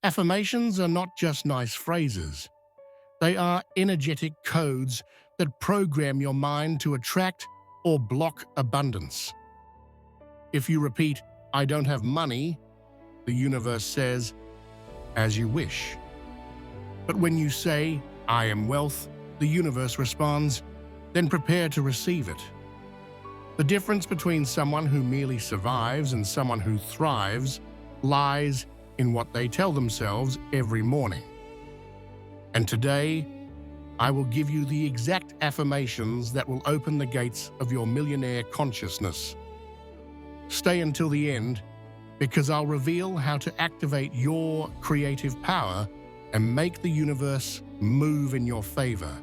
Affirmations are not just nice phrases. They are energetic codes that program your mind to attract or block abundance. If you repeat, "I don't have money," the universe says, "As you wish." But when you say, "I am wealth," the universe responds, "Then prepare to receive it." The difference between someone who merely survives and someone who thrives lies in what they tell themselves every morning. And today, I will give you the exact affirmations that will open the gates of your millionaire consciousness. Stay until the end, because I'll reveal how to activate your creative power and make the universe move in your favor.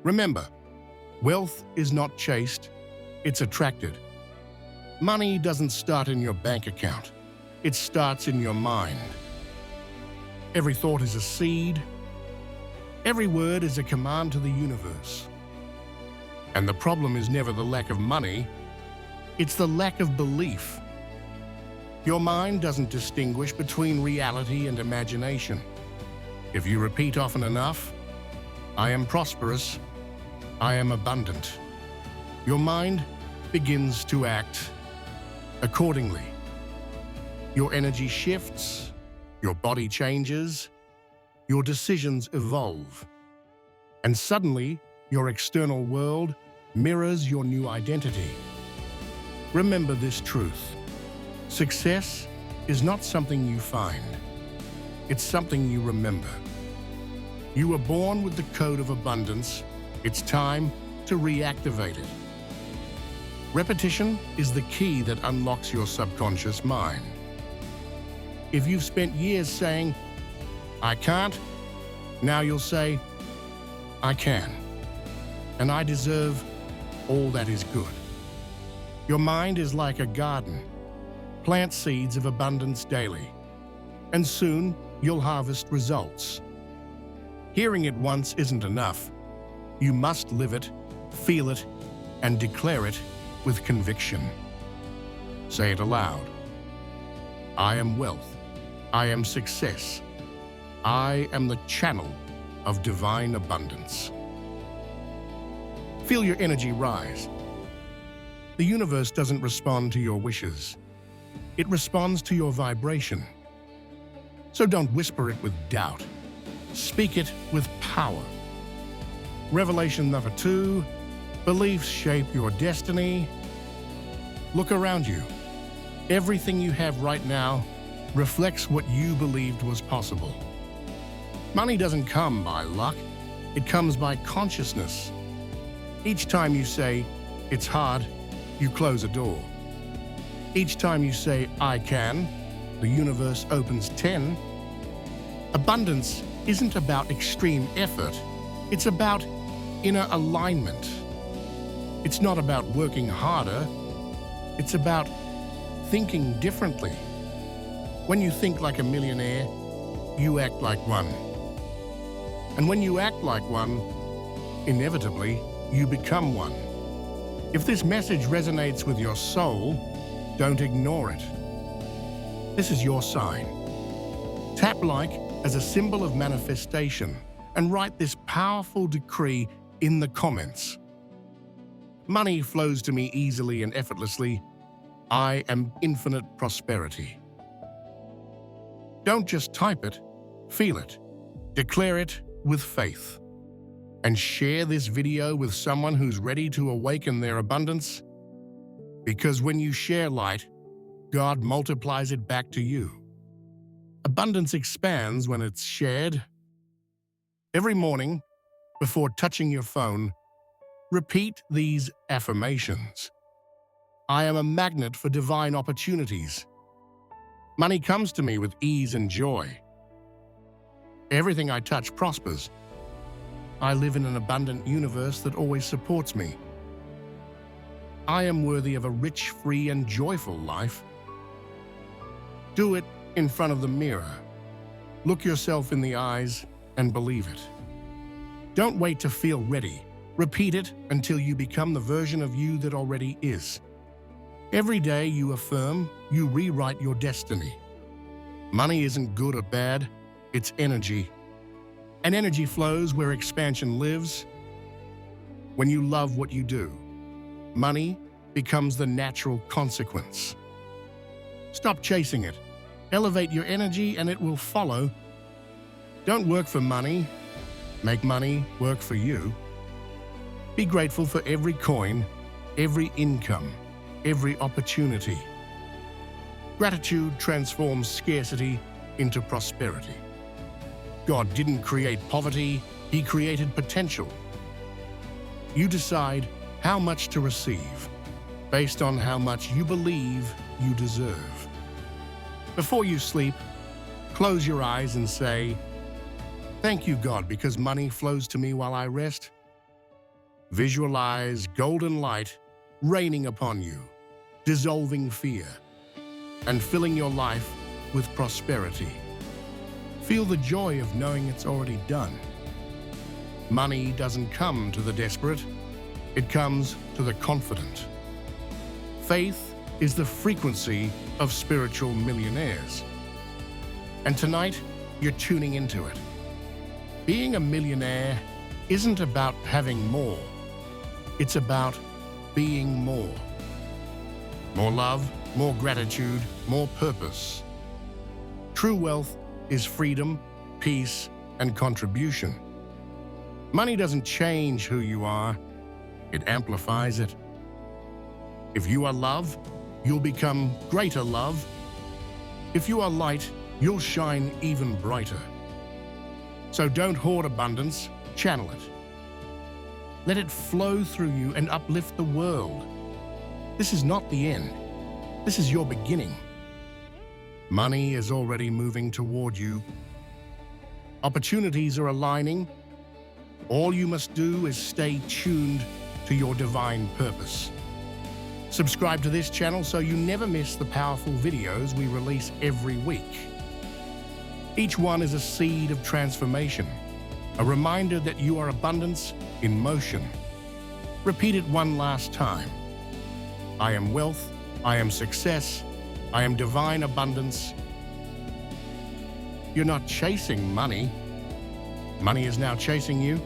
Remember, wealth is not chased, it's attracted. Money doesn't start in your bank account, it starts in your mind. Every thought is a seed, every word is a command to the universe. And the problem is never the lack of money, it's the lack of belief. Your mind doesn't distinguish between reality and imagination. If you repeat often enough, "I am prosperous," "I am abundant," your mind begins to act accordingly. Your energy shifts, your body changes, your decisions evolve, and suddenly your external world mirrors your new identity. Remember this truth: success is not something you find, it's something you remember. You were born with the code of abundance, it's time to reactivate it. Repetition is the key that unlocks your subconscious mind. If you've spent years saying, "I can't," now you'll say, "I can, and I deserve all that is good." Your mind is like a garden. Plant seeds of abundance daily, and soon you'll harvest results. Hearing it once isn't enough. You must live it, feel it, and declare it with conviction. Say it aloud. I am wealth. I am success. I am the channel of divine abundance. Feel your energy rise. The universe doesn't respond to your wishes. It responds to your vibration. So don't whisper it with doubt. Speak it with power. Revelation number 2, beliefs shape your destiny. Look around you. Everything you have right now reflects what you believed was possible. Money doesn't come by luck, it comes by consciousness. Each time you say, "It's hard," you close a door. Each time you say, "I can," the universe opens 10. Abundance isn't about extreme effort, it's about inner alignment. It's not about working harder, it's about thinking differently. When you think like a millionaire, you act like one. And when you act like one, inevitably, you become one. If this message resonates with your soul, don't ignore it. This is your sign. Tap like as a symbol of manifestation and write this powerful decree in the comments. Money flows to me easily and effortlessly. I am infinite prosperity. Don't just type it, feel it. Declare it with faith. And share this video with someone who's ready to awaken their abundance. Because when you share light, God multiplies it back to you. Abundance expands when it's shared. Every morning, before touching your phone, repeat these affirmations. I am a magnet for divine opportunities. Money comes to me with ease and joy. Everything I touch prospers. I live in an abundant universe that always supports me. I am worthy of a rich, free, and joyful life. Do it in front of the mirror. Look yourself in the eyes and believe it. Don't wait to feel ready. Repeat it until you become the version of you that already is. Every day you affirm, you rewrite your destiny. Money isn't good or bad, it's energy. And energy flows where expansion lives. When you love what you do, money becomes the natural consequence. Stop chasing it. Elevate your energy and it will follow. Don't work for money. Make money work for you. Be grateful for every coin, every income, every opportunity. Gratitude transforms scarcity into prosperity. God didn't create poverty, He created potential. You decide how much to receive based on how much you believe you deserve. Before you sleep, close your eyes and say, "Thank you, God, because money flows to me while I rest." Visualize golden light raining upon you, dissolving fear, and filling your life with prosperity. Feel the joy of knowing it's already done. Money doesn't come to the desperate, it comes to the confident. Faith is the frequency of spiritual millionaires. And tonight, you're tuning into it. Being a millionaire isn't about having more. It's about being more. More love, more gratitude, more purpose. True wealth is freedom, peace, and contribution. Money doesn't change who you are, it amplifies it. If you are love, you'll become greater love. If you are light, you'll shine even brighter. So don't hoard abundance, channel it. Let it flow through you and uplift the world. This is not the end. This is your beginning. Money is already moving toward you. Opportunities are aligning. All you must do is stay tuned to your divine purpose. Subscribe to this channel so you never miss the powerful videos we release every week. Each one is a seed of transformation, a reminder that you are abundance in motion. Repeat it one last time. I am wealth, I am success, I am divine abundance. You're not chasing money. Money is now chasing you.